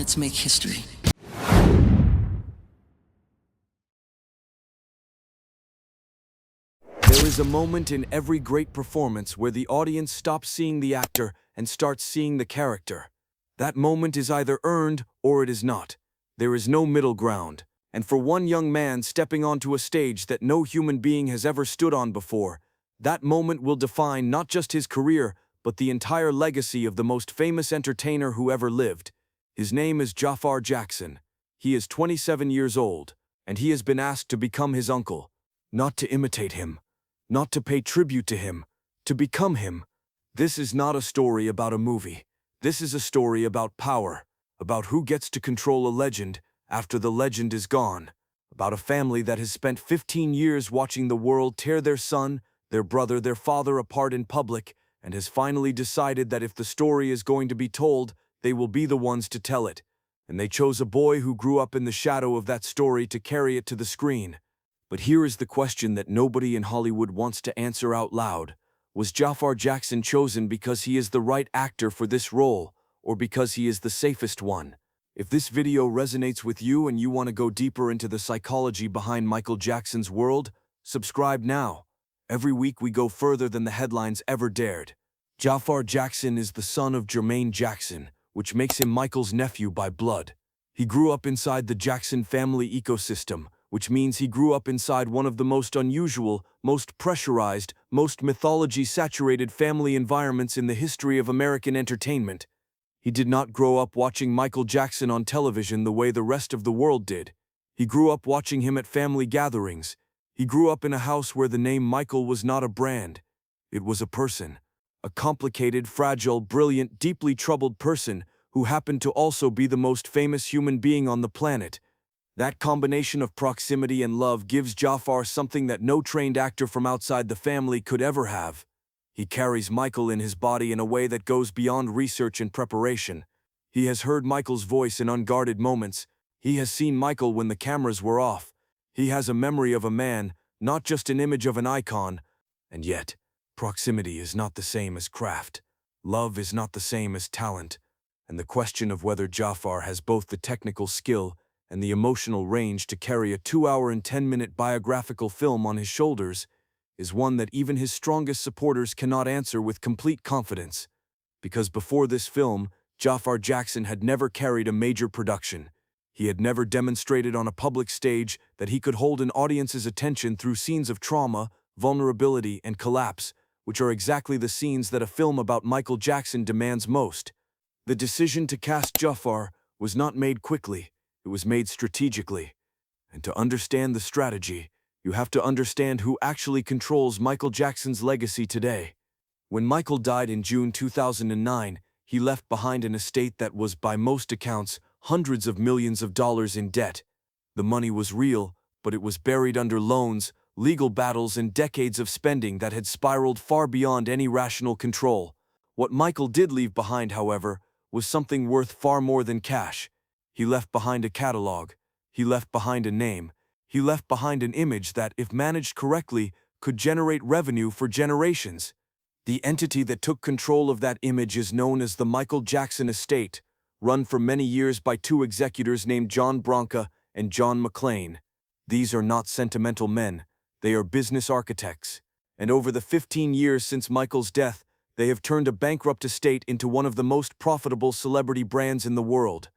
Let's make history. There is a moment in every great performance where the audience stops seeing the actor and starts seeing the character. That moment is either earned or it is not. There is no middle ground. And for one young man stepping onto a stage that no human being has ever stood on before, that moment will define not just his career, but the entire legacy of the most famous entertainer who ever lived. His name is Jaafar Jackson. He is 27 years old, and he has been asked to become his uncle, not to imitate him, not to pay tribute to him, to become him. This is not a story about a movie. This is a story about power, about who gets to control a legend after the legend is gone, about a family that has spent 15 years watching the world tear their son, their brother, their father apart in public, and has finally decided that if the story is going to be told, they will be the ones to tell it. And they chose a boy who grew up in the shadow of that story to carry it to the screen. But here is the question that nobody in Hollywood wants to answer out loud. Was Jaafar Jackson chosen because he is the right actor for this role, or because he is the safest one? If this video resonates with you and you want to go deeper into the psychology behind Michael Jackson's world, subscribe now. Every week we go further than the headlines ever dared. Jaafar Jackson is the son of Jermaine Jackson, which makes him Michael's nephew by blood. He grew up inside the Jackson family ecosystem, which means he grew up inside one of the most unusual, most pressurized, most mythology-saturated family environments in the history of American entertainment. He did not grow up watching Michael Jackson on television the way the rest of the world did. He grew up watching him at family gatherings. He grew up in a house where the name Michael was not a brand. It was a person. A complicated, fragile, brilliant, deeply troubled person who happened to also be the most famous human being on the planet. That combination of proximity and love gives Jaafar something that no trained actor from outside the family could ever have. He carries Michael in his body in a way that goes beyond research and preparation. He has heard Michael's voice in unguarded moments. He has seen Michael when the cameras were off. He has a memory of a man, not just an image of an icon. And yet, proximity is not the same as craft. Love is not the same as talent. And the question of whether Jaafar has both the technical skill and the emotional range to carry a 2-hour and 10-minute biographical film on his shoulders is one that even his strongest supporters cannot answer with complete confidence. Because before this film, Jaafar Jackson had never carried a major production. He had never demonstrated on a public stage that he could hold an audience's attention through scenes of trauma, vulnerability, and collapse, which are exactly the scenes that a film about Michael Jackson demands most. The decision to cast Jaafar was not made quickly, it was made strategically. And to understand the strategy, you have to understand who actually controls Michael Jackson's legacy today. When Michael died in June 2009, he left behind an estate that was, by most accounts, hundreds of millions of dollars in debt. The money was real, but it was buried under loans, legal battles, and decades of spending that had spiraled far beyond any rational control. What Michael did leave behind, however, was something worth far more than cash. He left behind a catalog. He left behind a name. He left behind an image that, if managed correctly, could generate revenue for generations. The entity that took control of that image is known as the Michael Jackson Estate, run for many years by two executors named John Branca and John McClane. These are not sentimental men, they are business architects. And over the 15 years since Michael's death, they have turned a bankrupt estate into one of the most profitable celebrity brands in the world.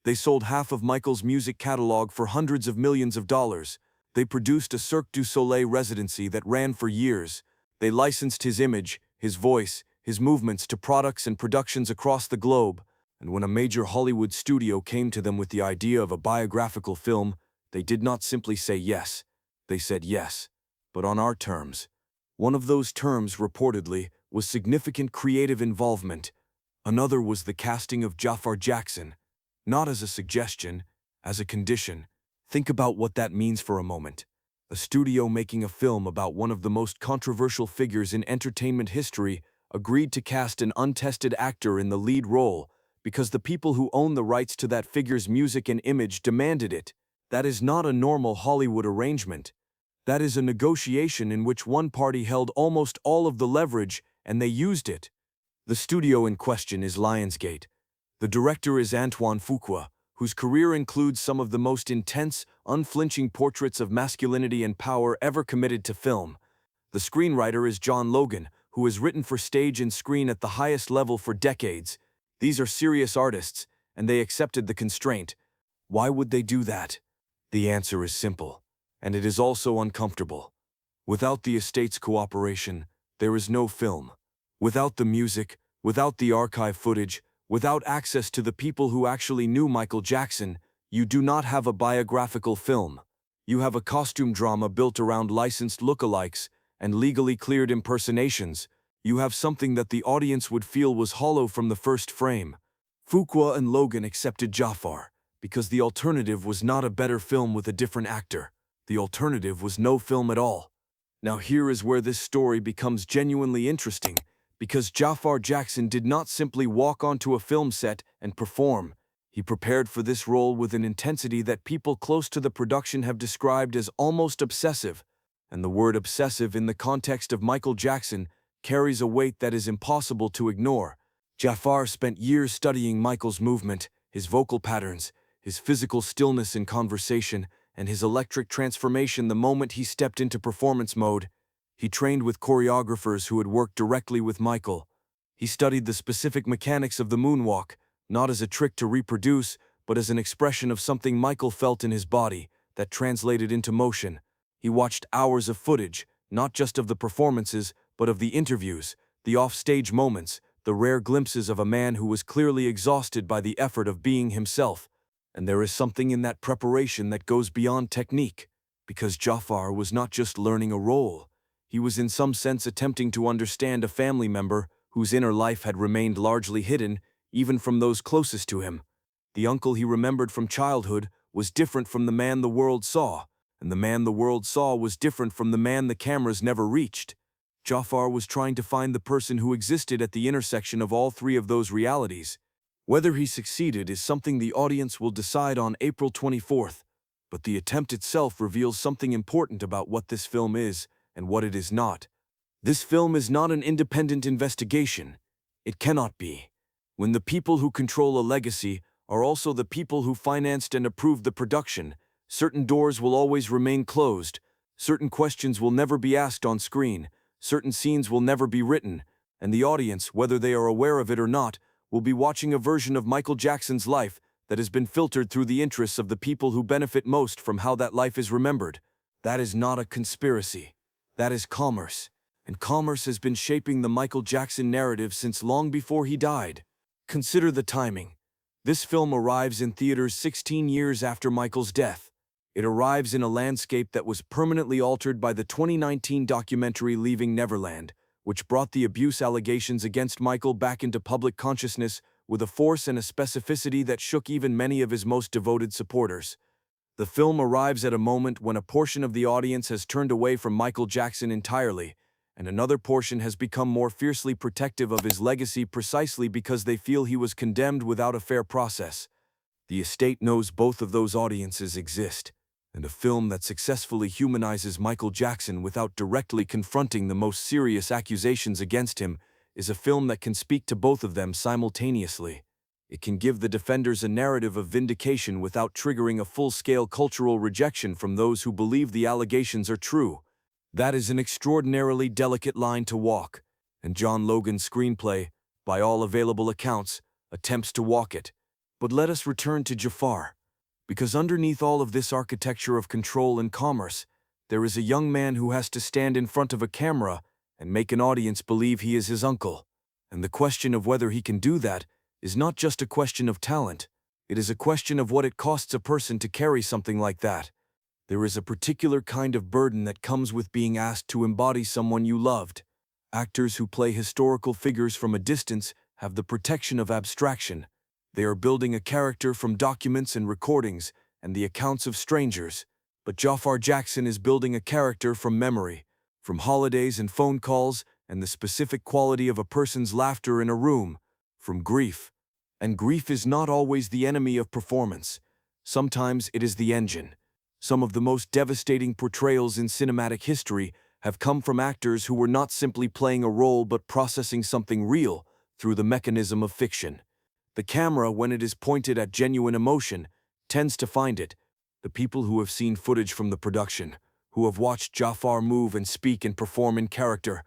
They sold half of Michael's music catalog for hundreds of millions of dollars. They produced a Cirque du Soleil residency that ran for years. They licensed his image, his voice, his movements to products and productions across the globe. And when a major Hollywood studio came to them with the idea of a biographical film, they did not simply say yes. They said yes, but on our terms. One of those terms, reportedly, was significant creative involvement. Another was the casting of Jaafar Jackson. Not as a suggestion, as a condition. Think about what that means for a moment. A studio making a film about one of the most controversial figures in entertainment history agreed to cast an untested actor in the lead role because the people who own the rights to that figure's music and image demanded it. That is not a normal Hollywood arrangement. That is a negotiation in which one party held almost all of the leverage, and they used it. The studio in question is Lionsgate. The director is Antoine Fuqua, whose career includes some of the most intense, unflinching portraits of masculinity and power ever committed to film. The screenwriter is John Logan, who has written for stage and screen at the highest level for decades. These are serious artists, and they accepted the constraint. Why would they do that? The answer is simple, and it is also uncomfortable. Without the estate's cooperation, there is no film. Without the music, without the archive footage, without access to the people who actually knew Michael Jackson, you do not have a biographical film. You have a costume drama built around licensed lookalikes and legally cleared impersonations. You have something that the audience would feel was hollow from the first frame. Fuqua and Logan accepted Jaafar because the alternative was not a better film with a different actor. The alternative was no film at all. Now here is where this story becomes genuinely interesting, because Jaafar Jackson did not simply walk onto a film set and perform. He prepared for this role with an intensity that people close to the production have described as almost obsessive. And the word obsessive in the context of Michael Jackson carries a weight that is impossible to ignore. Jaafar spent years studying Michael's movement, his vocal patterns, his physical stillness in conversation, and his electric transformation the moment he stepped into performance mode. He trained with choreographers who had worked directly with Michael. He studied the specific mechanics of the moonwalk, not as a trick to reproduce, but as an expression of something Michael felt in his body that translated into motion. He watched hours of footage, not just of the performances, but of the interviews, the off-stage moments, the rare glimpses of a man who was clearly exhausted by the effort of being himself. And there is something in that preparation that goes beyond technique, because Jaafar was not just learning a role. He was in some sense attempting to understand a family member whose inner life had remained largely hidden, even from those closest to him. The uncle he remembered from childhood was different from the man the world saw, and the man the world saw was different from the man the cameras never reached. Jaafar was trying to find the person who existed at the intersection of all three of those realities. Whether he succeeded is something the audience will decide on April 24th, but the attempt itself reveals something important about what this film is and what it is not. This film is not an independent investigation. It cannot be. When the people who control a legacy are also the people who financed and approved the production, certain doors will always remain closed, certain questions will never be asked on screen, certain scenes will never be written, and the audience, whether they are aware of it or not, will be watching a version of Michael Jackson's life that has been filtered through the interests of the people who benefit most from how that life is remembered. That is not a conspiracy. That is commerce. And commerce has been shaping the Michael Jackson narrative since long before he died. Consider the timing. This film arrives in theaters 16 years after Michael's death. It arrives in a landscape that was permanently altered by the 2019 documentary Leaving Neverland, which brought the abuse allegations against Michael back into public consciousness with a force and a specificity that shook even many of his most devoted supporters. The film arrives at a moment when a portion of the audience has turned away from Michael Jackson entirely, and another portion has become more fiercely protective of his legacy precisely because they feel he was condemned without a fair process. The estate knows both of those audiences exist, and a film that successfully humanizes Michael Jackson without directly confronting the most serious accusations against him is a film that can speak to both of them simultaneously. It can give the defenders a narrative of vindication without triggering a full-scale cultural rejection from those who believe the allegations are true. That is an extraordinarily delicate line to walk, and John Logan's screenplay, by all available accounts, attempts to walk it. But let us return to Jaafar, because underneath all of this architecture of control and commerce, there is a young man who has to stand in front of a camera and make an audience believe he is his uncle. And the question of whether he can do that is not just a question of talent. It is a question of what it costs a person to carry something like that. There is a particular kind of burden that comes with being asked to embody someone you loved. Actors who play historical figures from a distance have the protection of abstraction. They are building a character from documents and recordings and the accounts of strangers. But Jaafar Jackson is building a character from memory, from holidays and phone calls and the specific quality of a person's laughter in a room, from grief. And grief is not always the enemy of performance. Sometimes it is the engine. Some of the most devastating portrayals in cinematic history have come from actors who were not simply playing a role but processing something real through the mechanism of fiction. The camera, when it is pointed at genuine emotion, tends to find it. The people who have seen footage from the production, who have watched Jaafar move and speak and perform in character,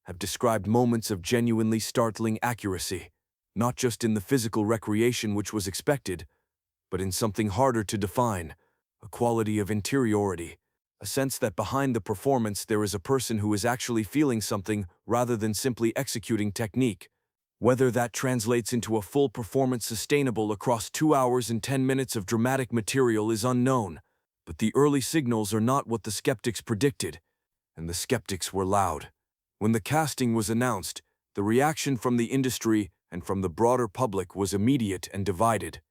have described moments of genuinely startling accuracy, not just in the physical recreation which was expected, but in something harder to define, a quality of interiority, a sense that behind the performance there is a person who is actually feeling something rather than simply executing technique. Whether that translates into a full performance sustainable across 2 hours and 10 minutes of dramatic material is unknown, but the early signals are not what the skeptics predicted, and the skeptics were loud. When the casting was announced, the reaction from the industry and from the broader public was immediate and divided.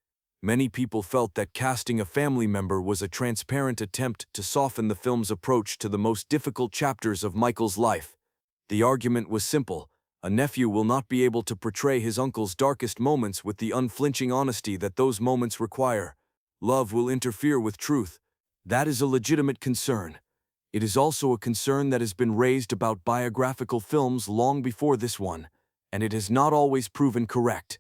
Many people felt that casting a family member was a transparent attempt to soften the film's approach to the most difficult chapters of Michael's life. The argument was simple: a nephew will not be able to portray his uncle's darkest moments with the unflinching honesty that those moments require. Love will interfere with truth. That is a legitimate concern. It is also a concern that has been raised about biographical films long before this one, and it has not always proven correct.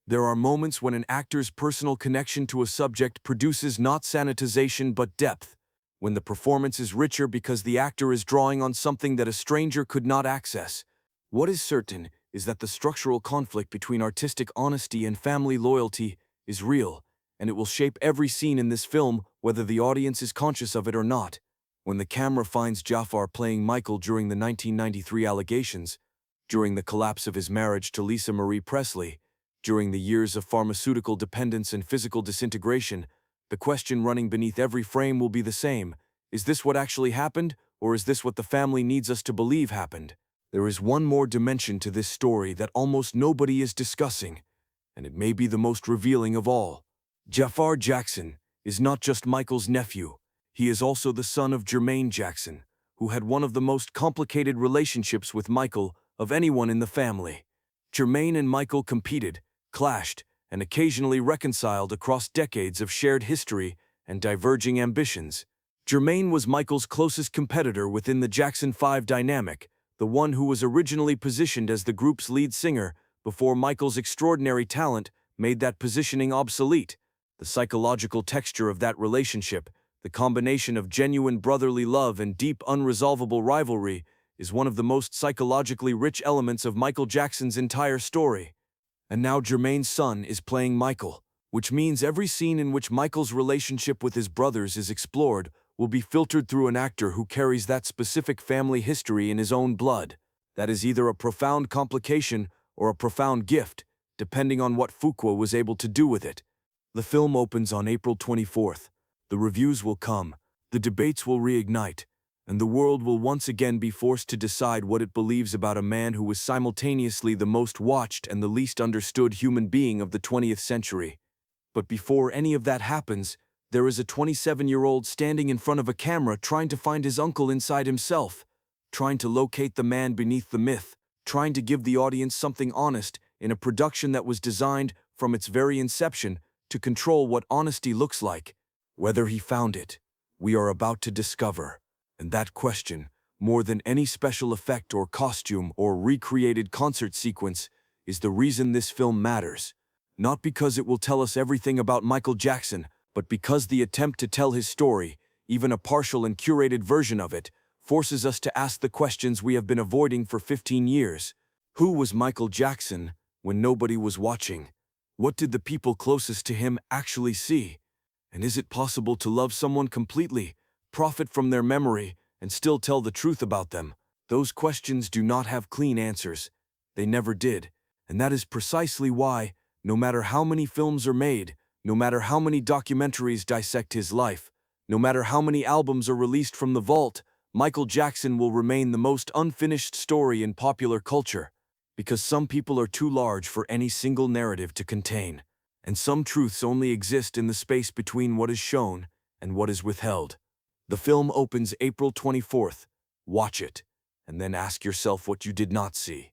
There are moments when an actor's personal connection to a subject produces not sanitization but depth, when the performance is richer because the actor is drawing on something that a stranger could not access. What is certain is that the structural conflict between artistic honesty and family loyalty is real, and it will shape every scene in this film, whether the audience is conscious of it or not. When the camera finds Jaafar playing Michael during the 1993 allegations, during the collapse of his marriage to Lisa Marie Presley, during the years of pharmaceutical dependence and physical disintegration, the question running beneath every frame will be the same: is this what actually happened, or is this what the family needs us to believe happened? There is one more dimension to this story that almost nobody is discussing, and it may be the most revealing of all. Jaafar Jackson is not just Michael's nephew. He is also the son of Jermaine Jackson, who had one of the most complicated relationships with Michael of anyone in the family. Jermaine and Michael competed, clashed, and occasionally reconciled across decades of shared history and diverging ambitions. Jermaine was Michael's closest competitor within the Jackson 5 dynamic, the one who was originally positioned as the group's lead singer before Michael's extraordinary talent made that positioning obsolete. The psychological texture of that relationship, the combination of genuine brotherly love and deep unresolvable rivalry, is one of the most psychologically rich elements of Michael Jackson's entire story. And now Jermaine's son is playing Michael, which means every scene in which Michael's relationship with his brothers is explored will be filtered through an actor who carries that specific family history in his own blood. That is either a profound complication or a profound gift, depending on what Fuqua was able to do with it. The film opens on April 24th. The reviews will come, the debates will reignite, and the world will once again be forced to decide what it believes about a man who was simultaneously the most watched and the least understood human being of the 20th century. But before any of that happens, there is a 27-year-old standing in front of a camera trying to find his uncle inside himself, trying to locate the man beneath the myth, trying to give the audience something honest in a production that was designed, from its very inception, to control what honesty looks like. Whether he found it, we are about to discover. And that question, more than any special effect or costume or recreated concert sequence, is the reason this film matters. Not because it will tell us everything about Michael Jackson, but because the attempt to tell his story, even a partial and curated version of it, forces us to ask the questions we have been avoiding for 15 years. Who was Michael Jackson when nobody was watching? What did the people closest to him actually see? And is it possible to love someone completely, profit from their memory, and still tell the truth about them? Those questions do not have clean answers. They never did. And that is precisely why, no matter how many films are made, no matter how many documentaries dissect his life, no matter how many albums are released from the vault, Michael Jackson will remain the most unfinished story in popular culture. Because some people are too large for any single narrative to contain, and some truths only exist in the space between what is shown and what is withheld. The film opens April 24th. Watch it, and then ask yourself what you did not see.